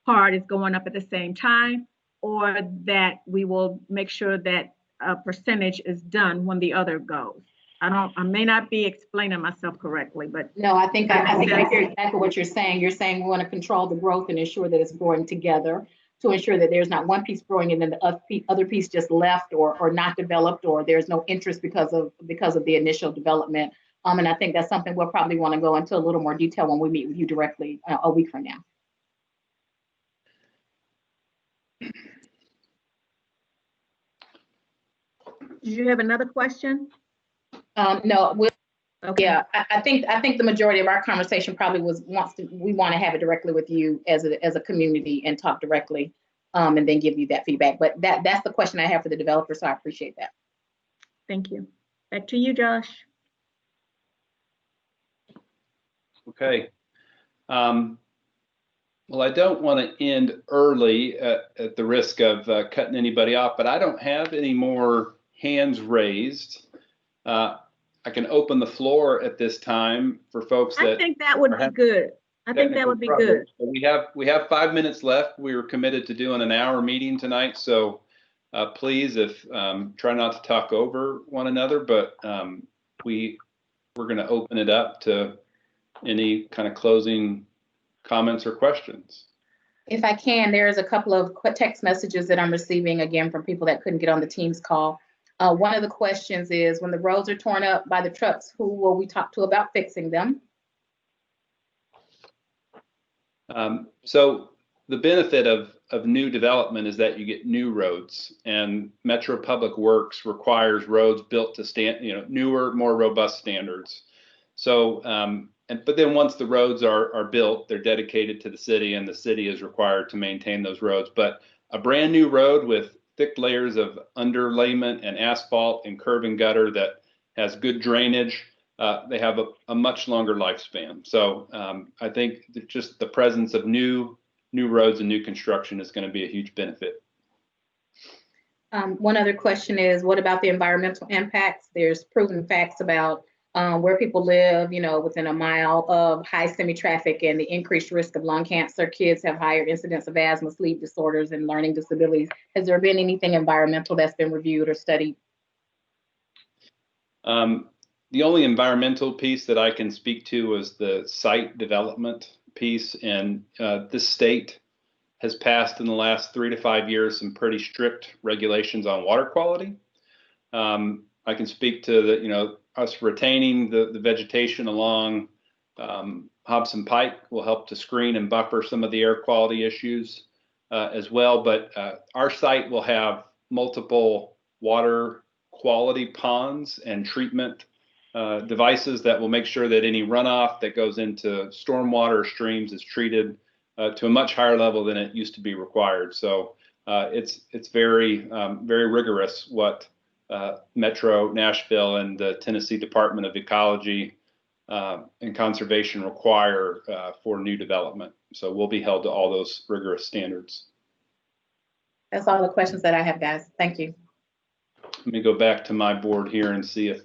part is going up at the same time, or that we will make sure that a percentage is done when the other goes. I may not be explaining myself correctly, but. No, I think I hear exactly what you're saying. You're saying we want to control the growth and ensure that it's growing together, to ensure that there's not one piece growing and then the other piece just left or not developed, or there's no interest because of the initial development. And I think that's something we'll probably want to go into a little more detail when we meet with you directly a week from now. Did you have another question? No, Okay. yeah, I think the majority of our conversation probably we want to have it directly with you as a community and talk directly, and then give you that feedback. But that's the question I have for the developer, so I appreciate that. Thank you. Back to you, Josh. Okay. Well, I don't want to end early at the risk of cutting anybody off, but I don't have any more hands raised. I can open the floor at this time for folks that. I think that would be good. I think that would be good. We have 5 minutes left. We were committed to doing an hour meeting tonight, so please, if try not to talk over one another, but we're going to open it up to any kind of closing comments or questions. If I can, there's a couple of text messages that I'm receiving again from people that couldn't get on the Teams call. One of the questions is, when the roads are torn up by the trucks, who will we talk to about fixing them? So the benefit of new development is that you get new roads, and Metro Public Works requires roads built to newer, more robust standards. So, but then once the roads are built, they're dedicated to the city, and the city is required to maintain those roads. But a brand new road with thick layers of underlayment and asphalt and curb and gutter that has good drainage, they have a much longer lifespan. So I think that just the presence of new roads and new construction is going to be a huge benefit. One other question is, what about the environmental impacts? There's proven facts about where people live, within a mile of high semi-traffic, and the increased risk of lung cancer. Kids have higher incidence of asthma, sleep disorders, and learning disabilities. Has there been anything environmental that's been reviewed or studied? The only environmental piece that I can speak to was the site development piece, and this state has passed in the last 3 to 5 years some pretty strict regulations on water quality. I can speak to us retaining the vegetation along Hobson Pike will help to screen and buffer some of the air quality issues as well. But our site will have multiple water quality ponds and treatment devices that will make sure that any runoff that goes into stormwater streams is treated to a much higher level than it used to be required. So it's very rigorous what Metro Nashville and the Tennessee Department of Ecology and Conservation require for new development. So we'll be held to all those rigorous standards. That's all the questions that I have, guys. Thank you. Let me go back to my board here and see if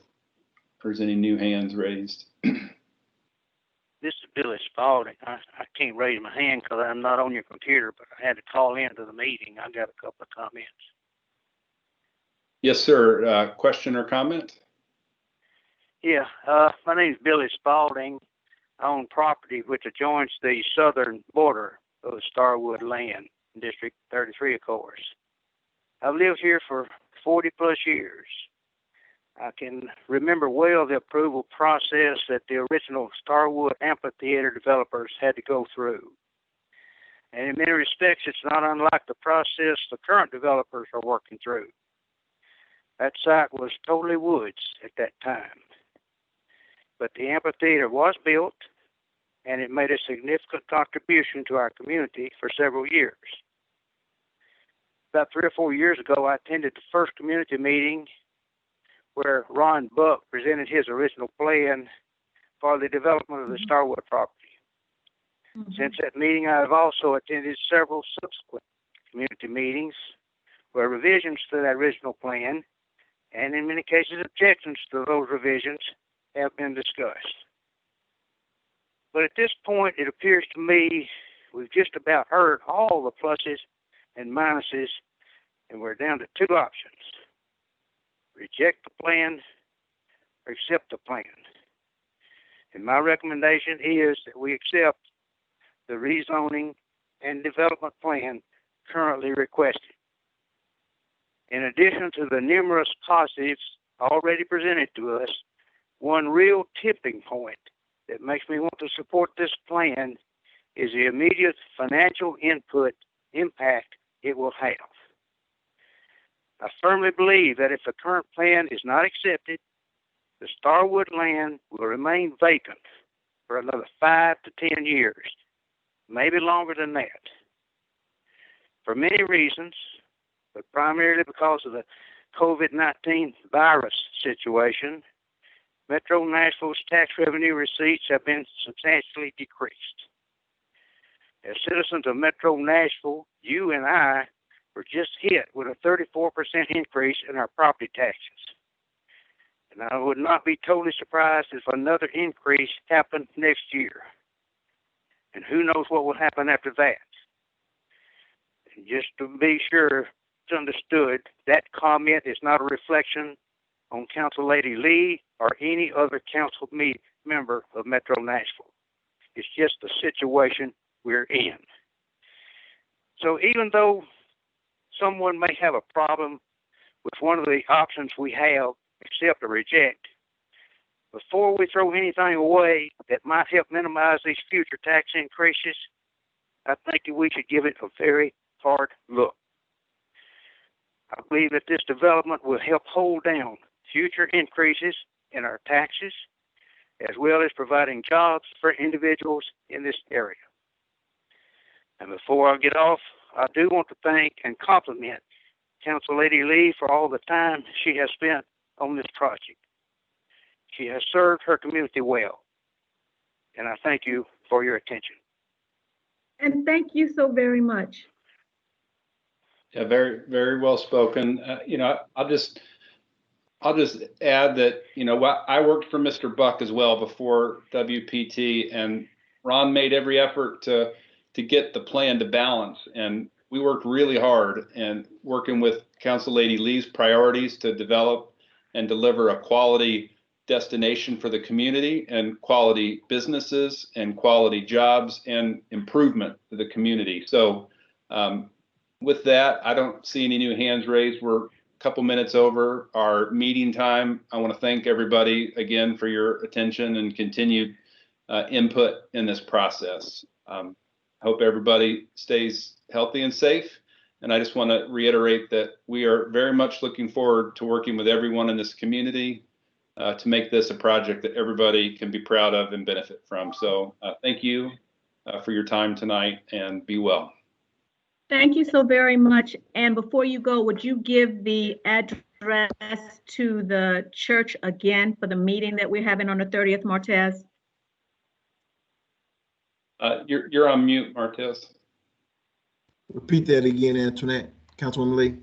there's any new hands raised. This is Billy Spalding. I can't raise my hand because I'm not on your computer, but I had to call into the meeting. I got a couple of comments. Yes, sir. Question or comment? Yeah, my name is Billy Spalding. I own property which adjoins the southern border of the Starwood land, District 33, of course. I've lived here for 40 plus years. I can remember well the approval process that the original Starwood amphitheater developers had to go through. And in many respects, it's not unlike the process the current developers are working through. That site was totally woods at that time. But the amphitheater was built, and it made a significant contribution to our community for several years. About 3 or 4 years ago, I attended the first community meeting where Ron Buck presented his original plan for the development of the Starwood property. Since that meeting, I have also attended several subsequent community meetings where revisions to that original plan, and in many cases objections to those revisions, have been discussed. But at this point, it appears to me we've just about heard all the pluses and minuses, and we're down to 2 options: reject the plan or accept the plan. And my recommendation is that we accept the rezoning and development plan currently requested. In addition to the numerous positives already presented to us, one real tipping point that makes me want to support this plan is the immediate financial impact it will have. I firmly believe that if the current plan is not accepted, the Starwood land will remain vacant for another 5 to 10 years, maybe longer than that. For many reasons, but primarily because of the COVID-19 virus situation, Metro Nashville's tax revenue receipts have been substantially decreased. As citizens of Metro Nashville, you and I were just hit with a 34% increase in our property taxes. And I would not be totally surprised if another increase happened next year. And who knows what will happen after that. And just to be sure it's understood, that comment is not a reflection on Council Lady Lee or any other council member of Metro Nashville. It's just the situation we're in. So even though someone may have a problem with one of the options we have, accept or reject, before we throw anything away that might help minimize these future tax increases, I think that we should give it a very hard look. I believe that this development will help hold down future increases in our taxes, as well as providing jobs for individuals in this area. And before I get off, I do want to thank and compliment Council Lady Lee for all the time she has spent on this project. She has served her community well, and I thank you for your attention. And thank you so very much. Yeah, very, very well spoken. I'll just add that, I worked for Mr. Buck as well before WPT, and Ron made every effort to get the plan to balance. And we worked really hard and working with Council Lady Lee's priorities to develop and deliver a quality destination for the community and quality businesses and quality jobs and improvement to the community. So with that, I don't see any new hands raised. We're a couple minutes over our meeting time. I want to thank everybody again for your attention and continued input in this process. I hope everybody stays healthy and safe. And I just want to reiterate that we are very much looking forward to working with everyone in this community to make this a project that everybody can be proud of and benefit from. So thank you for your time tonight, and be well. Thank you so very much. And before you go, would you give the address to the church again for the meeting that we're having on the 30th, Martez? You're on mute, Martez. Repeat that again, Antoinette. Councilwoman Lee.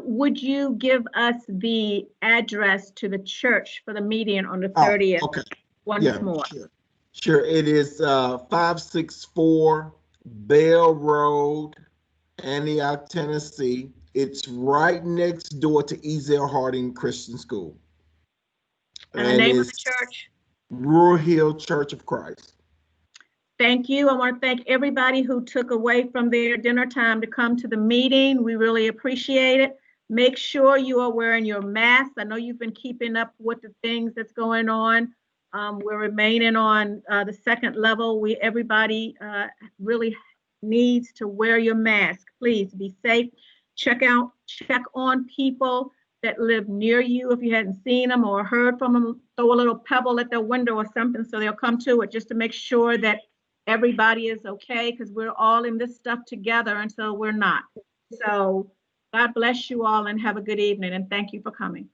Would you give us the address to the church for the meeting on the 30th? Okay. Once more. Sure. It is 564 Bell Road, Antioch, Tennessee. It's right next door to Ezel Harding Christian School. And the name of the church? Rural Hill Church of Christ. Thank you. I want to thank everybody who took away from their dinner time to come to the meeting. We really appreciate it. Make sure you are wearing your mask. I know you've been keeping up with the things that's going on. We're remaining on the second level. Everybody really needs to wear your mask. Please be safe. Check on people that live near you. If you hadn't seen them or heard from them, throw a little pebble at their window or something so they'll come to it, just to make sure that everybody is okay, because we're all in this stuff together until we're not. So God bless you all and have a good evening, and thank you for coming.